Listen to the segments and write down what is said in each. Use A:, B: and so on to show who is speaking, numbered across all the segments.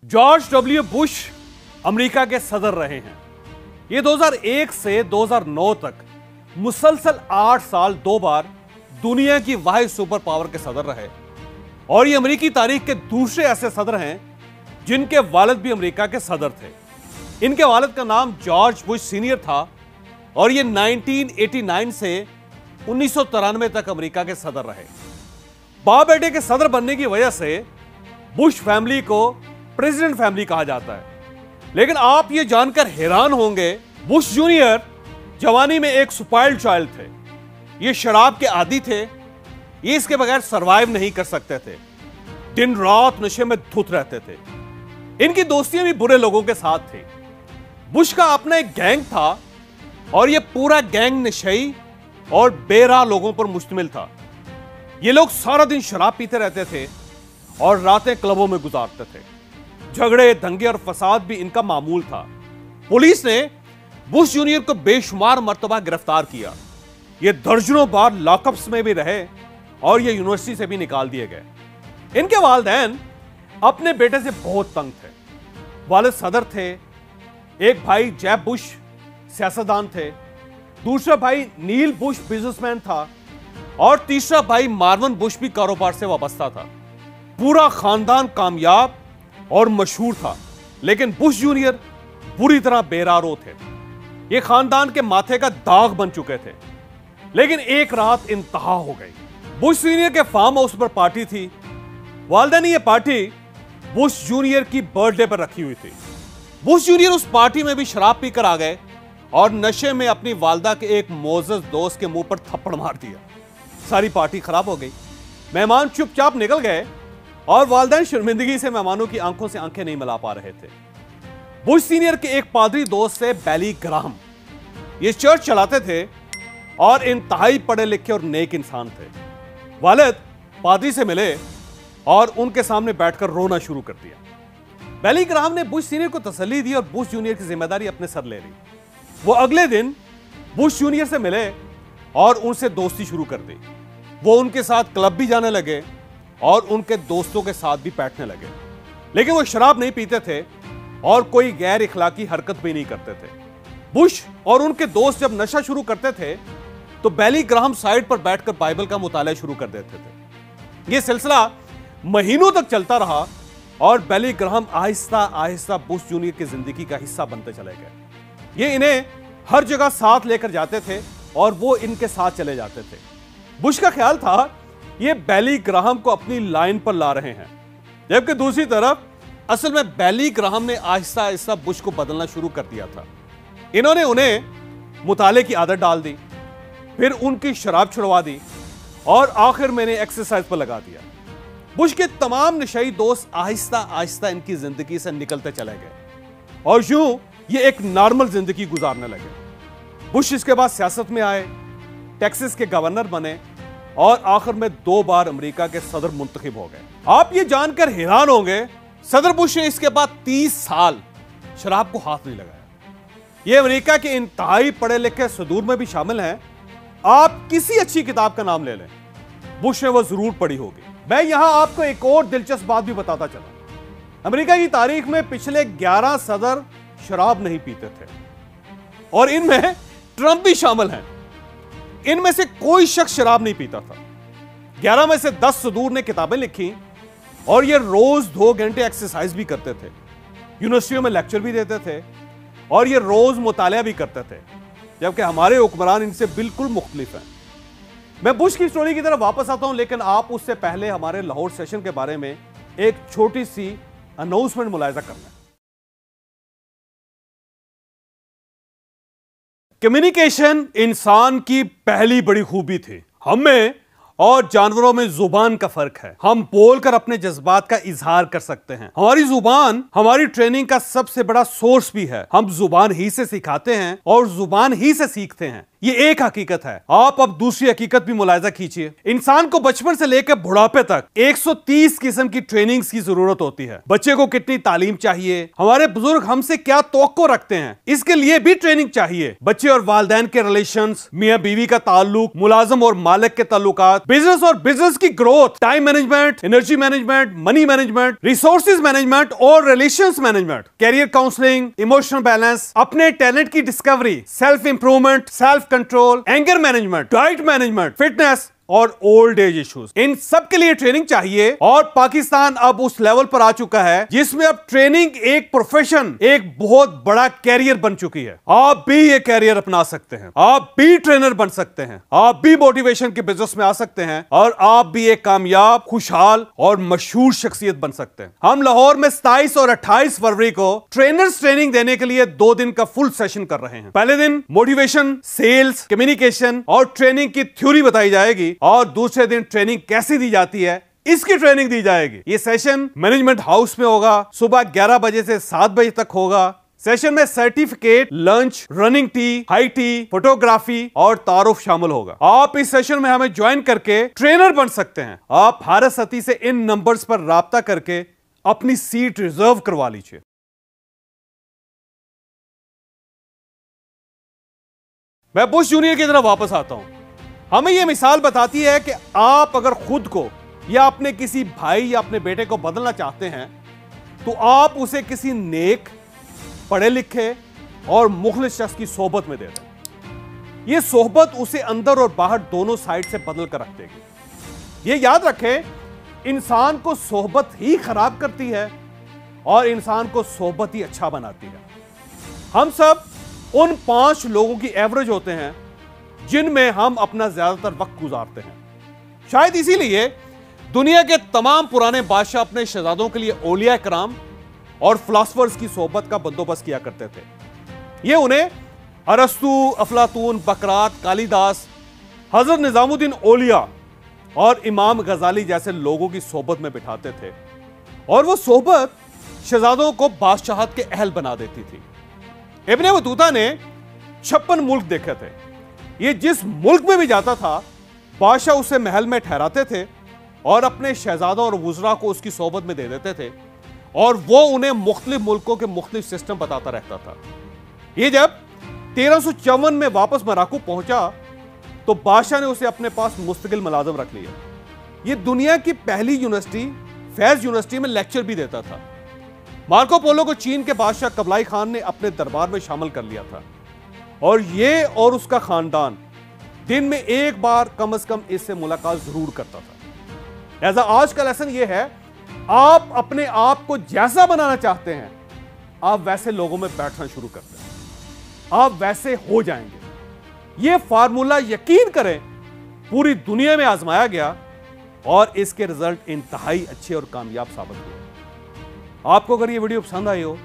A: George W Bush America के सदर रहे हैं। ये 2001 से 2009 तक मुसलसल 8 साल 2 बार दुनिया की वाहिद सुपर पावर के सदर रहे और ये अमेरिकी तारीख के दूसरे ऐसे सदर हैं जिनके वालिद भी अमेरिका के सदर थे। इनके वालिद का नाम जॉर्ज बुश सीनियर था और ये 1989 से 1993 तक अमेरिका के सदर रहे। बाप बेटे के सदर बनने की वजह से बुश फैमिली को प्रेसिडेंट फैमिली कहा जाता है। लेकिन आप ये जानकर हैरान होंगे, बुश जूनियर जवानी में एक स्पॉइल्ड चाइल्ड थे। ये शराब के आदी थे, ये इसके बगैर सरवाइव नहीं कर सकते थे, दिन रात नशे में धुत रहते थे। इनकी दोस्तियां भी बुरे लोगों के साथ थी। बुश का अपना एक गैंग था और यह पूरा गैंग नशेई और बेराह लोगों पर मुश्तमिल था। ये लोग सारा दिन शराब पीते रहते थे और रातें क्लबों में गुजारते थे। झगड़े, दंगे और फसाद भी इनका मामूल था। पुलिस ने बुश जूनियर को बेशुमार मर्तबा गिरफ्तार किया। ये दर्जनों बार लॉकअप्स में भी रहे और ये यूनिवर्सिटी से भी निकाल दिए गए। इनके वालिदैन अपने बेटे से बहुत तंग थे। वालिद सदर थे, एक भाई जेब बुश सियासतदान थे, दूसरा भाई नील बुश बिजनेसमैन था और तीसरा भाई मार्वन बुश भी कारोबार से वाबस्ता था। पूरा खानदान कामयाब और मशहूर था, लेकिन बुश जूनियर बुरी तरह बेरारो थे। ये खानदान के माथे का दाग बन चुके थे। लेकिन एक रात इंतहा हो गई। बुश सीनियर के फार्म हाउस पर पार्टी थी। वालिदा ने यह पार्टी बुश जूनियर की बर्थडे पर रखी हुई थी। बुश जूनियर उस पार्टी में भी शराब पीकर आ गए और नशे में अपनी वालिदा के एक मोअज़्ज़ज़ दोस्त के मुंह पर थप्पड़ मार दिया। सारी पार्टी खराब हो गई। मेहमान चुपचाप निकल गए और वालिदैन शर्मिंदगी से मेहमानों की आंखों से आंखें नहीं मिला पा रहे थे। बुश सीनियर के एक पादरी दोस्त से बेली ग्राहम, ये चर्च चलाते थे और इंतहाई पढ़े लिखे और नेक इंसान थे। वालिद पादरी से मिले और उनके सामने बैठकर रोना शुरू कर दिया। बेली ग्राहम ने बुश सीनियर को तसल्ली दी और बुश जूनियर की जिम्मेदारी अपने सर ले ली। वो अगले दिन बुश जूनियर से मिले और उनसे दोस्ती शुरू कर दी। वो उनके साथ क्लब भी जाने लगे और उनके दोस्तों के साथ भी बैठने लगे। लेकिन वो शराब नहीं पीते थे और कोई गैर इखलाकी हरकत भी नहीं करते थे। बुश और उनके दोस्त जब नशा शुरू करते थे तो बेली ग्राहम साइड पर बैठकर बाइबल का मुताला शुरू कर देते थे। यह सिलसिला महीनों तक चलता रहा और बेली Graham Aahista Aahista Bush junior की जिंदगी का हिस्सा बनते चले गए। ये इन्हें हर जगह साथ लेकर जाते थे और वो इनके साथ चले जाते थे। बुश का ख्याल था ये बेली ग्राहम को अपनी लाइन पर ला रहे हैं, जबकि दूसरी तरफ असल में बेली ग्राहम ने आहिस्ता आहिस्ता बुश को बदलना शुरू कर दिया था। इन्होंने उन्हें मुताले की आदत डाल दी, फिर उनकी शराब छुड़वा दी और आखिर में इन्हें एक्सरसाइज पर लगा दिया। बुश के तमाम नशई दोस्त आहिस्ता आहिस्ता इनकी जिंदगी से निकलते चले गए और यूं ये एक नॉर्मल जिंदगी गुजारने लगे। बुश इसके बाद सियासत में आए, टेक्सास के गवर्नर बने और आखिर में 2 बार अमेरिका के सदर मुंतखब हो गए। आप ये जानकर हैरान होंगे, सदर बुश ने इसके बाद 30 साल शराब को हाथ नहीं लगाया। ये अमेरिका के इंतहाई पढ़े लिखे सदूर में भी शामिल हैं। आप किसी अच्छी किताब का नाम ले लें, बुश ने वो जरूर पढ़ी होगी। मैं यहां आपको एक और दिलचस्प बात भी बताता चला। अमेरिका की तारीख में पिछले 11 सदर शराब नहीं पीते थे और इनमें ट्रंप भी शामिल हैं। इनमें से कोई शख्स शराब नहीं पीता था। 11 में से 10 सदूर ने किताबें लिखी और ये रोज 2 घंटे एक्सरसाइज भी करते थे, यूनिवर्सिटियों में लेक्चर भी देते थे और ये रोज मुताला भी करते थे, जबकि हमारे हुक्मरान इनसे बिल्कुल मुख्तलिफ हैं। मैं बुश की स्टोरी की तरफ वापस आता हूं, लेकिन आप उससे पहले हमारे लाहौर सेशन के बारे में एक छोटी सी अनाउंसमेंट मुलाहिजा करना। कम्युनिकेशन इंसान की पहली बड़ी खूबी थी। हमें और जानवरों में जुबान का फर्क है। हम बोलकर अपने जज्बात का इजहार कर सकते हैं। हमारी जुबान हमारी ट्रेनिंग का सबसे बड़ा सोर्स भी है। हम जुबान ही से सिखाते हैं और जुबान ही से सीखते हैं। ये एक हकीकत है। आप अब दूसरी हकीकत भी मुलाहिजा कीजिए। इंसान को बचपन से लेकर बुढ़ापे तक 130 किस्म की ट्रेनिंग्स की जरूरत होती है। बच्चे को कितनी तालीम चाहिए, हमारे बुजुर्ग हमसे क्या तवक्को रखते हैं, इसके लिए भी ट्रेनिंग चाहिए। बच्चे और वालिदैन के रिलेशंस, मियां बीवी का ताल्लुक, मुलाजिम और मालिक के ताल्लुकात, बिजनेस और बिजनेस की growth, time management, energy management, money management, resources management और relations management, career counselling, emotional balance, अपने टैलेंट की discovery, self improvement, self control, anger management, diet management, fitness और ओल्ड एज इश्यूज, इन सब के लिए ट्रेनिंग चाहिए। और पाकिस्तान अब उस लेवल पर आ चुका है जिसमें अब ट्रेनिंग एक प्रोफेशन, एक बहुत बड़ा कैरियर बन चुकी है। आप भी ये कैरियर अपना सकते हैं, आप भी ट्रेनर बन सकते हैं, आप भी मोटिवेशन के बिजनेस में आ सकते हैं और आप भी एक कामयाब, खुशहाल और मशहूर शख्सियत बन सकते हैं। हम लाहौर में 27 और 28 फरवरी को ट्रेनर्स ट्रेनिंग देने के लिए 2 दिन का फुल सेशन कर रहे हैं। पहले दिन मोटिवेशन, सेल्स, कम्युनिकेशन और ट्रेनिंग की थ्योरी बताई जाएगी और दूसरे दिन ट्रेनिंग कैसे दी जाती है इसकी ट्रेनिंग दी जाएगी। ये सेशन मैनेजमेंट हाउस में होगा, सुबह 11 बजे से 7 बजे तक होगा। सेशन में certificate, lunch, running T, high tea, photography और तारुफ शामिल होगा। आप इस सेशन में हमें ज्वाइन करके ट्रेनर बन सकते हैं। आप भारत सती से इन नंबर्स पर राब्ता करके अपनी सीट रिजर्व करवा लीजिए। मैं बुश जूनियर की तरफ वापस आता हूं। हमें यह मिसाल बताती है कि आप अगर खुद को या अपने किसी भाई या अपने बेटे को बदलना चाहते हैं तो आप उसे किसी नेक, पढ़े लिखे और मुखलिस शख्स की सोहबत में दे दें। यह सोहबत उसे अंदर और बाहर दोनों साइड से बदल कर रख देगी। यह याद रखें, इंसान को सोहबत ही खराब करती है और इंसान को सोहबत ही अच्छा बनाती है। हम सब उन 5 लोगों की एवरेज होते हैं जिनमें हम अपना ज्यादातर वक्त गुजारते हैं। शायद इसीलिए दुनिया के तमाम पुराने बादशाह अपने शहजादों के लिए औलिया कराम और फिलोसफर्स की सोहबत का बंदोबस्त किया करते थे। ये उन्हें अरस्तु, अफलातून, बकरात, कालिदास, हजरत निजामुद्दीन औलिया और इमाम गजाली जैसे लोगों की सोहबत में बिठाते थे और वो सोहबत शहजादों को बादशाहत के अहल बना देती थी। इब्ने बतूता ने 56 मुल्क देखे थे। ये जिस मुल्क में भी जाता था बादशाह उसे महल में ठहराते थे और अपने शहजादों और वुज़रा को उसकी सोहबत में दे देते थे और वो उन्हें मुख्तलिफ मुल्कों के मुख्तलिफ सिस्टम बताता रहता था। ये जब 1354 में वापस मराकू पहुंचा तो बादशाह ने उसे अपने पास मुस्तकिल मुलाजिम रख लिया। ये दुनिया की पहली यूनिवर्सिटी, फैज यूनिवर्सिटी में लेक्चर भी देता था। मार्को पोलो को चीन के बादशाह कुबलाई खान ने अपने दरबार में शामिल कर लिया था और ये और उसका खानदान दिन में एक बार कम से कम इससे मुलाकात जरूर करता था। ऐसा आज का लेसन ये है, आप अपने आप को जैसा बनाना चाहते हैं आप वैसे लोगों में बैठना शुरू करते हैं, आप वैसे हो जाएंगे। ये फार्मूला यकीन करें पूरी दुनिया में आजमाया गया और इसके रिजल्ट इंतहाई अच्छे और कामयाब साबित हुए। आपको अगर ये वीडियो पसंद आई हो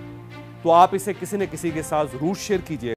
A: तो आप इसे किसी न किसी के साथ जरूर शेयर कीजिए।